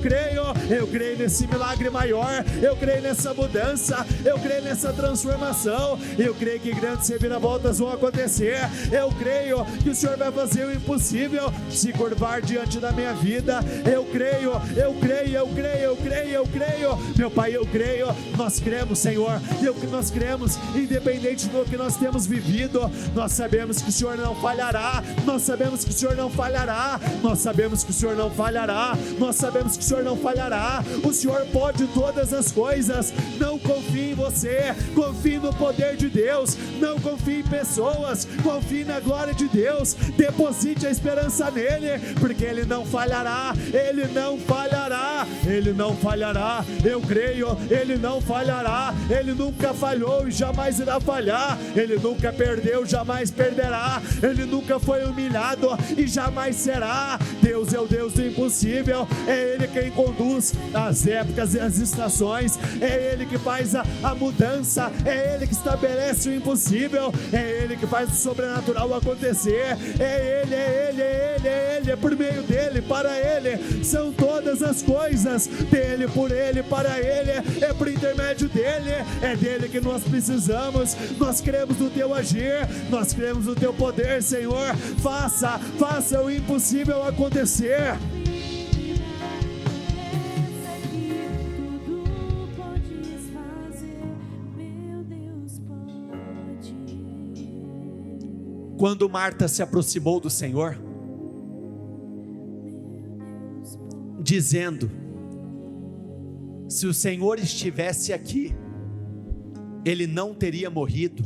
creio nesse milagre maior, eu creio nessa mudança, eu creio nessa transformação, eu creio que grandes reviravoltas vão acontecer. Eu creio que o Senhor vai fazer o impossível se curvar diante da minha vida. Eu creio. Meu Pai, eu creio. Nós cremos, Senhor, nós cremos, independente do que nós temos vivido, nós sabemos que o Senhor não falhará, nós sabemos que o Senhor não falhará, nós sabemos que o Senhor não falhará, nós sabemos que o Senhor não falhará. O Senhor pode todas as coisas. Não confie em você, confie no poder de Deus, não confie em pessoas. Confie na glória de Deus, deposite a esperança nele, porque ele não falhará, ele não falhará, ele não falhará. Eu creio, ele não falhará, ele nunca falhou e jamais irá falhar, ele nunca perdeu, jamais perderá, ele nunca foi humilhado e jamais será. Deus é o Deus do impossível, é ele quem conduz as épocas e as estações, é ele que faz a mudança, é ele que estabelece o impossível, é ele que faz o sobrenatural acontecer, é ele, é por meio dele, para ele são todas as coisas, dele, por ele, para ele, é por intermédio dele, é dele que nós precisamos. Nós cremos no teu agir, nós cremos no teu poder, Senhor. Faça o impossível acontecer. Quando Marta se aproximou do Senhor, dizendo: se o Senhor estivesse aqui, ele não teria morrido.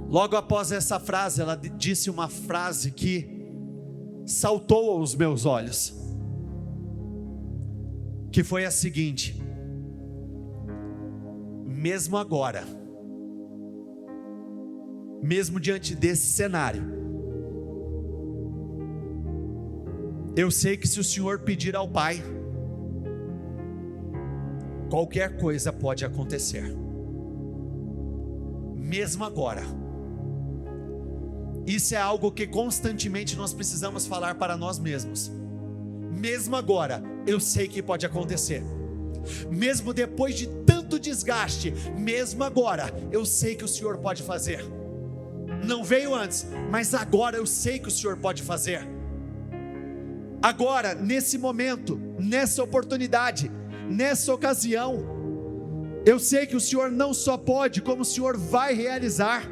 Logo após essa frase, ela disse uma frase que saltou aos meus olhos, que foi a seguinte: mesmo agora, mesmo diante desse cenário, eu sei que se o Senhor pedir ao Pai, qualquer coisa pode acontecer. Mesmo agora. Isso é algo que constantemente nós precisamos falar para nós mesmos. Mesmo agora, eu sei que pode acontecer. Mesmo depois de tanto desgaste, mesmo agora, eu sei que o Senhor pode fazer. Não veio antes, mas agora eu sei que o Senhor pode fazer. Agora, nesse momento, nessa oportunidade, nessa ocasião, eu sei que o Senhor não só pode, como o Senhor vai realizar.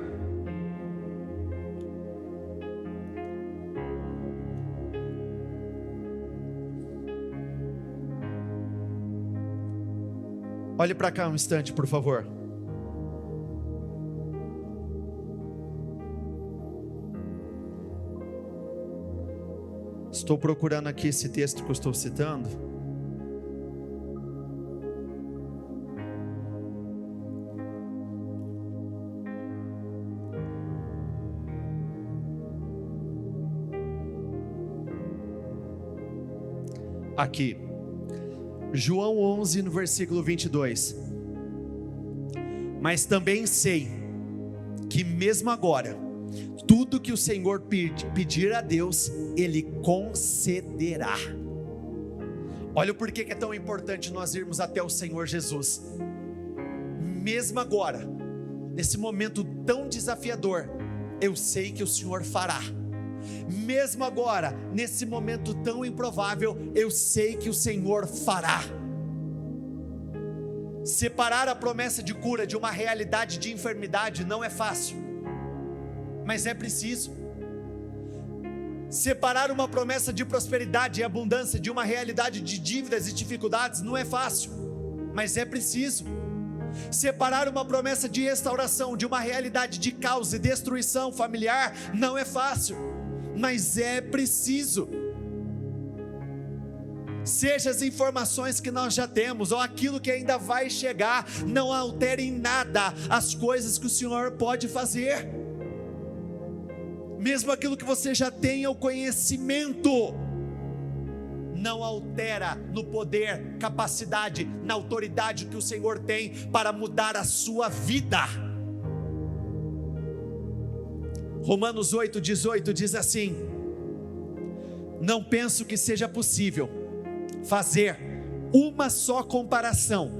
Olhe para cá um instante, por favor. Estou procurando aqui esse texto que eu estou citando. Aqui, João 11, no versículo 22. Mas também sei que mesmo agora, tudo que o Senhor pedir a Deus, Ele concederá. Olha o porquê que é tão importante nós irmos até o Senhor Jesus. Mesmo agora, nesse momento tão desafiador, eu sei que o Senhor fará. Mesmo agora, nesse momento tão improvável, eu sei que o Senhor fará. Separar a promessa de cura de uma realidade de enfermidade não é fácil, mas é preciso. Separar uma promessa de prosperidade e abundância de uma realidade de dívidas e dificuldades não é fácil, mas é preciso. Separar uma promessa de restauração de uma realidade de caos e destruição familiar não é fácil, mas é preciso. Seja as informações que nós já temos ou aquilo que ainda vai chegar, não altere em nada as coisas que o Senhor pode fazer. Mesmo aquilo que você já tenha o conhecimento, não altera no poder, capacidade, na autoridade que o Senhor tem para mudar a sua vida. Romanos 8,18 diz assim: não penso que seja possível fazer uma só comparação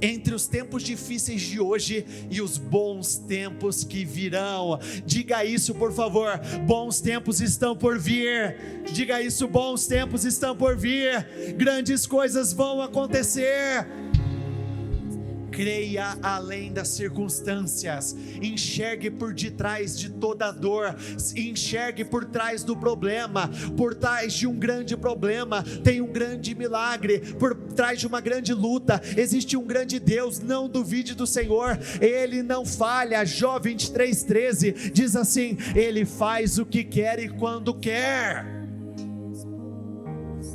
entre os tempos difíceis de hoje e os bons tempos que virão. Diga isso, por favor. Bons tempos estão por vir. Diga isso, bons tempos estão por vir. Grandes coisas vão acontecer. Creia além das circunstâncias, enxergue por detrás de toda dor, enxergue por trás do problema, por trás de um grande problema tem um grande milagre, por atrás de uma grande luta, existe um grande Deus, não duvide do Senhor, Ele não falha. Jó 23:13 diz assim: Ele faz o que quer e quando quer.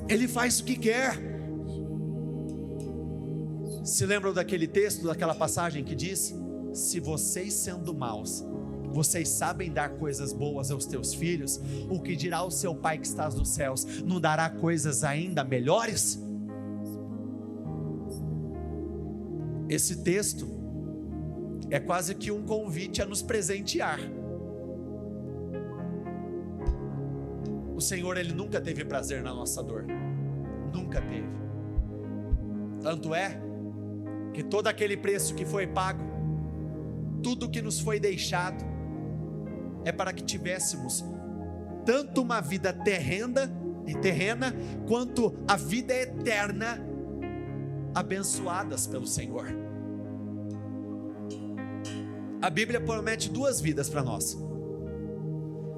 Ele faz o que quer. Se lembram daquele texto, daquela passagem que diz: se vocês sendo maus, vocês sabem dar coisas boas aos teus filhos, o que dirá o seu Pai que estás nos céus? Não dará coisas ainda melhores? Esse texto é quase que um convite a nos presentear. O Senhor, Ele nunca teve prazer na nossa dor, nunca teve. Tanto é que todo aquele preço que foi pago, tudo que nos foi deixado, é para que tivéssemos tanto uma vida terrena, quanto a vida eterna, abençoadas pelo Senhor. A Bíblia promete 2 vidas para nós: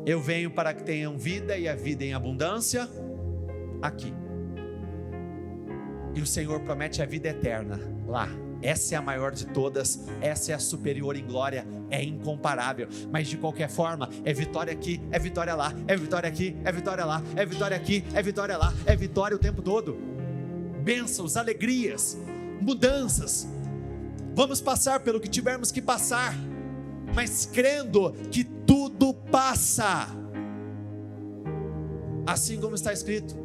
eu venho para que tenham vida e a vida em abundância aqui, e o Senhor promete a vida eterna lá. Essa é a maior de todas, essa é a superior em glória, é incomparável. Mas de qualquer forma, é vitória aqui, é vitória lá, é vitória aqui, é vitória lá, é vitória aqui, é vitória lá, é vitória o tempo todo. Bênçãos, alegrias, mudanças. Vamos passar pelo que tivermos que passar, mas crendo que tudo passa. Assim como está escrito,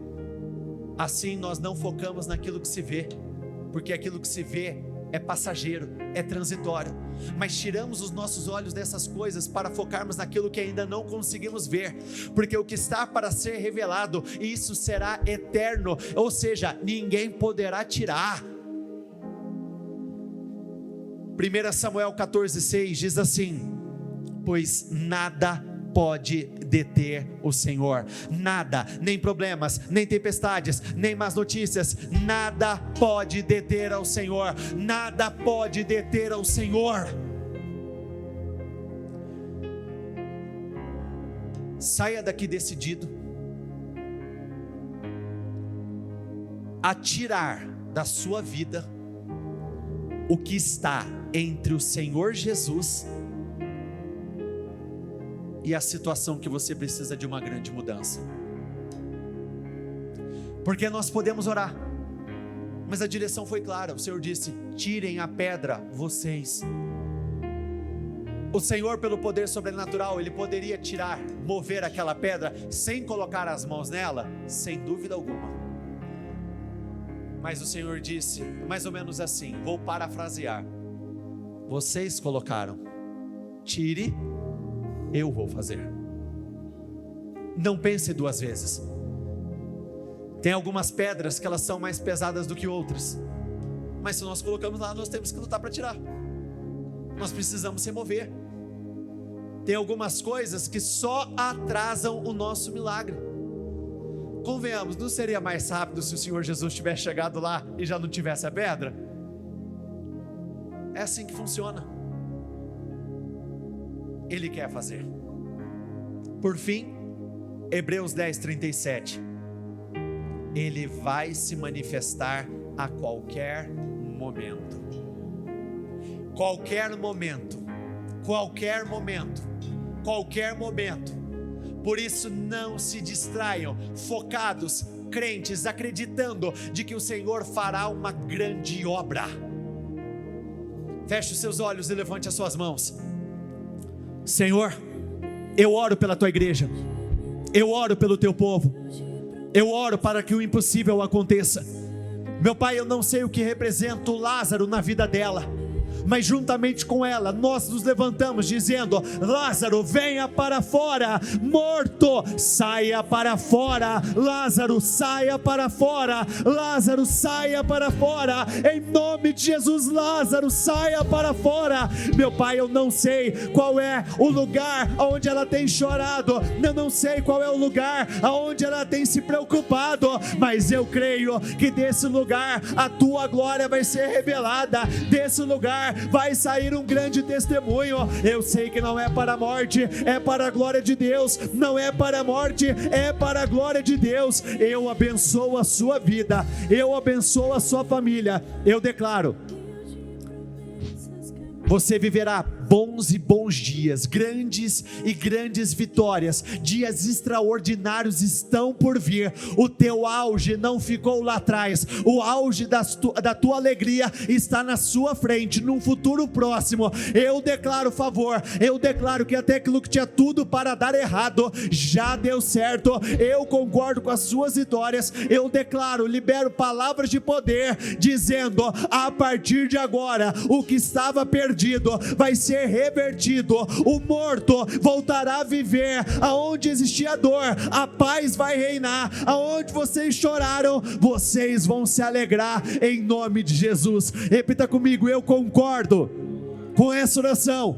assim nós não focamos naquilo que se vê, porque aquilo que se vê é passageiro, é transitório, mas tiramos os nossos olhos dessas coisas para focarmos naquilo que ainda não conseguimos ver, porque o que está para ser revelado, isso será eterno, ou seja, ninguém poderá tirar. 1 Samuel 14:6 diz assim: pois nada pode deter o Senhor, nada, nem problemas, nem tempestades, nem más notícias, nada pode deter ao Senhor, nada pode deter ao Senhor. Saia daqui decidido a tirar da sua vida o que está entre o Senhor Jesus e a situação que você precisa de uma grande mudança. Porque nós podemos orar, mas a direção foi clara. O Senhor disse: tirem a pedra vocês. O Senhor, pelo poder sobrenatural, Ele poderia tirar, mover aquela pedra sem colocar as mãos nela, sem dúvida alguma. Mas o Senhor disse mais ou menos assim, vou parafrasear: vocês colocaram, tire, eu vou fazer. Não pense 2 vezes. Tem algumas pedras que elas são mais pesadas do que outras, mas se nós colocamos lá, nós temos que lutar para tirar. Nós precisamos se mover. Tem algumas coisas que só atrasam o nosso milagre. Convenhamos, não seria mais rápido se o Senhor Jesus tivesse chegado lá e já não tivesse a pedra? É assim que funciona. Ele quer fazer. Por fim, Hebreus 10:37. Ele vai se manifestar a qualquer momento. Qualquer momento. Qualquer momento. Qualquer momento. Por isso não se distraiam, focados, crentes, acreditando de que o Senhor fará uma grande obra. Feche os seus olhos e levante as suas mãos. Senhor, eu oro pela tua igreja, eu oro pelo teu povo, eu oro para que o impossível aconteça. Meu Pai, eu não sei o que representa o Lázaro na vida dela, mas juntamente com ela, nós nos levantamos dizendo: Lázaro, venha para fora, morto, saia para fora, Lázaro, saia para fora, Lázaro, saia para fora, em nome de Jesus, Lázaro, saia para fora. Meu Pai, eu não sei qual é o lugar onde ela tem chorado, eu não sei qual é o lugar onde ela tem se preocupado, mas eu creio que desse lugar a tua glória vai ser revelada, desse lugar vai sair um grande testemunho. Eu sei que não é para a morte, é para a glória de Deus. Não é para a morte, é para a glória de Deus. Eu abençoo a sua vida, eu abençoo a sua família. Eu declaro: você viverá bons e bons dias, grandes e grandes vitórias, dias extraordinários estão por vir. O teu auge não ficou lá atrás, o auge da tua alegria está na sua frente, num futuro próximo. Eu declaro favor, eu declaro que até aquilo que tinha tudo para dar errado, já deu certo. Eu concordo com as suas vitórias, eu declaro, libero palavras de poder, dizendo: a partir de agora, o que estava perdido vai ser revertido, o morto voltará a viver, aonde existia dor, a paz vai reinar, aonde vocês choraram, vocês vão se alegrar, em nome de Jesus. Repita comigo: eu concordo com essa oração,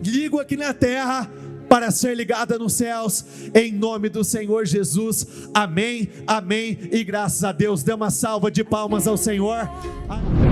ligo aqui na terra para ser ligada nos céus, em nome do Senhor Jesus. Amém, amém e graças a Deus. Dê uma salva de palmas ao Senhor. Amém.